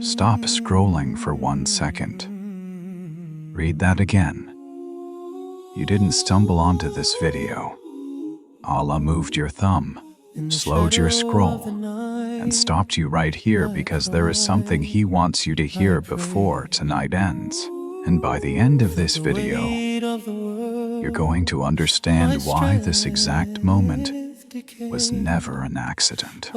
Stop scrolling for 1 second. Read that again. You didn't stumble onto this video. Allah moved your thumb, slowed your scroll, and stopped you right here because there is something He wants you to hear before tonight ends. And by the end of this video, you're going to understand why this exact moment was never an accident.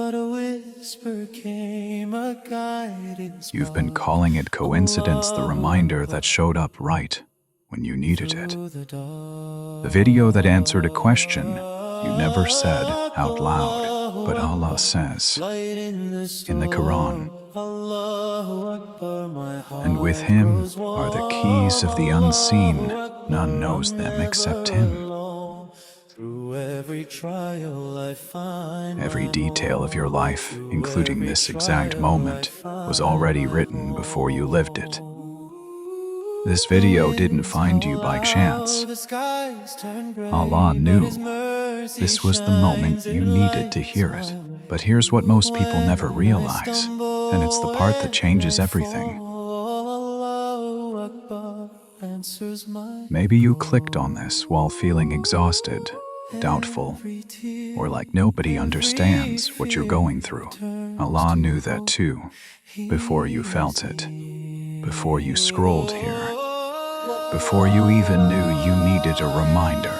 You've been calling it coincidence, the reminder that showed up right when you needed it. The video that answered a question you never said out loud, but Allah says in the Quran. And with Him are the keys of the unseen. None knows them except Him. Every detail of your life, including this exact moment, was already written before you lived it. This video didn't find you by chance. Allah knew this was the moment you needed to hear it. But here's what most people never realize, and it's the part that changes everything. Maybe you clicked on this while feeling exhausted, doubtful, or like nobody understands what you're going through. Allah knew that too, before you felt it, before you scrolled here, before you even knew you needed a reminder.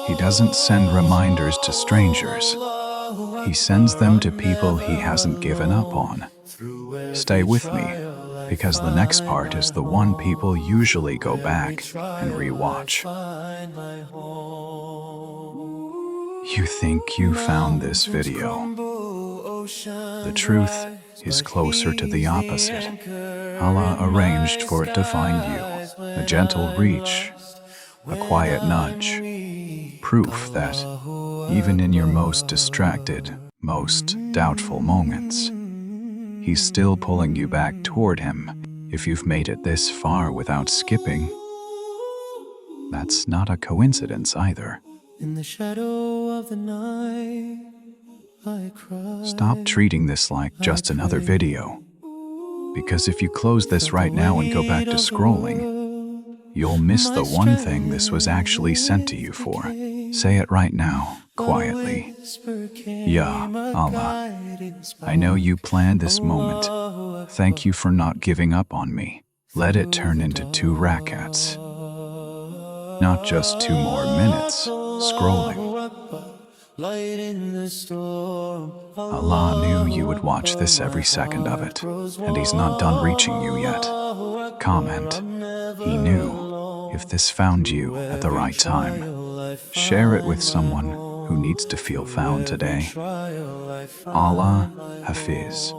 He doesn't send reminders to strangers. He sends them to people He hasn't given up on. Stay with me, because the next part is the one people usually go back and rewatch. You think you found this video. The truth is closer to the opposite. Allah arranged for it to find you, a gentle reach, a quiet nudge, proof that even in your most distracted, most doubtful moments, He's still pulling you back toward Him. If you've made it this far without skipping, that's not a coincidence either. In the shadow of the night, I cry. Stop treating this like just another video, because if you close this right now and go back to scrolling, you'll miss the one thing this was actually sent to you for. Say it right now, quietly. Ya Allah, I know you planned this moment. Thank you for not giving up on me. Let it turn into 2 rakats, not just 2 more minutes scrolling. Allah knew you would watch this every second of it, and He's not done reaching you yet. Comment. He knew. If this found you at the right time, share it with someone who needs to feel found today. Allah Hafiz.